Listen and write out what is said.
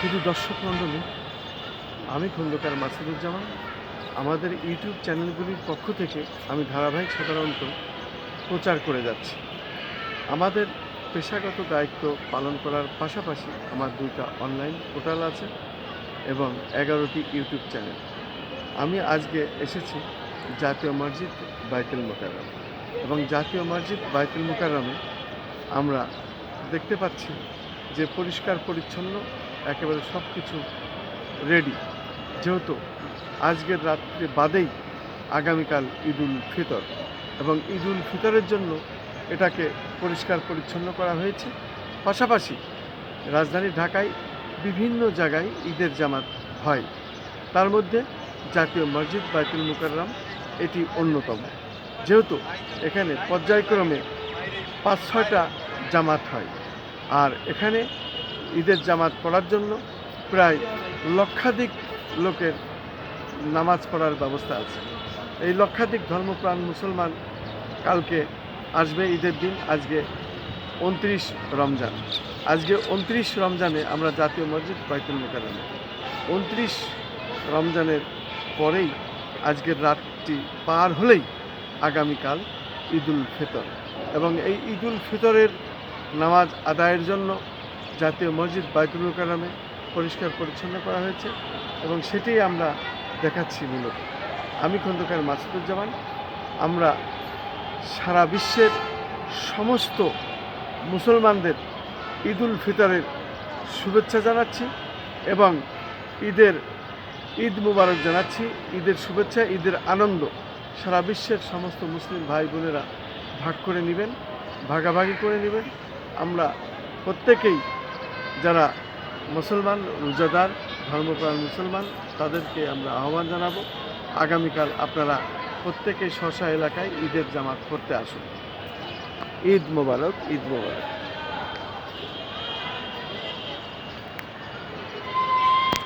শুধু দর্শক মণ্ডলী, আমি খন্দকার মাসুদুজ্জামান। আমাদের ইউটিউব চ্যানেলগুলির পক্ষ থেকে আমি ধারাবাহিক সাধারণত প্রচার করে যাচ্ছি। আমাদের পেশাগত দায়িত্ব পালন করার পাশাপাশি আমার 2টা অনলাইন পোর্টাল আছে এবং 11টি ইউটিউব চ্যানেল। আমি আজকে এসেছি জাতীয় মসজিদ বাইতুল মুকাররম এবং জাতীয় মসজিদ বাইতুল মুকাররমে আমরা দেখতে পাচ্ছি যে পরিষ্কার পরিচ্ছন্ন একেবারে সব কিছু রেডি, যেহেতু আজকের রাত্রে বাদেই আগামীকাল ঈদুল ফিতর এবং ঈদুল ফিতরের জন্য এটাকে পরিষ্কার পরিচ্ছন্ন করা হয়েছে। পাশাপাশি রাজধানী ঢাকায় বিভিন্ন জায়গায় ঈদের জামাত হয়, তার মধ্যে জাতীয় মসজিদ বাইতুল মুকাররম এটি অন্যতম, যেহেতু এখানে পর্যায়ক্রমে 5-6টা জামাত হয়। আর এখানে ঈদের জামাত পড়ার জন্য প্রায় লক্ষাধিক লোকের নামাজ পড়ার ব্যবস্থা আছে। এই লক্ষাধিক ধর্মপ্রাণ মুসলমান কালকে আসবে ঈদের দিন। আজকে 29 রমজান। আজকে 29 রমজানে আমরা জাতীয় মসজিদ বাইতুল মুকাররমে 29 রমজানের পরেই আজকের রাতটি পার হলেই আগামীকাল ঈদুল ফিতর এবং এই ঈদুল ফিতরের নামাজ আদায়ের জন্য জাতীয় মসজিদ বাইতুল মুকাররমে পরিষ্কার পরিচ্ছন্ন করা হয়েছে এবং সেটাই আমরা দেখাচ্ছি। মূলত আমি খন্দকার মাসুদুজ্জামান। আমরা সারা বিশ্বের সমস্ত মুসলমানদের ঈদুল ফিতরের শুভেচ্ছা জানাচ্ছি এবং ঈদ মুবারক জানাচ্ছি। ঈদের শুভেচ্ছা, ঈদের আনন্দ সারা বিশ্বের সমস্ত মুসলিম ভাই বোনেরা ভাগ করে নেবেন, ভাগাভাগি করে নেবেন। আমরা প্রত্যেকেই যারা মুসলমান, রোজাদার, ধর্মপ্রাণ মুসলমান, তাদেরকে আমরা আহ্বান জানাবো আগামীকাল আপনারা প্রত্যেকেই স্ব এলাকায় ঈদের জামাত পড়তে আসুন। ঈদ মোবারক, ঈদ মোবারক।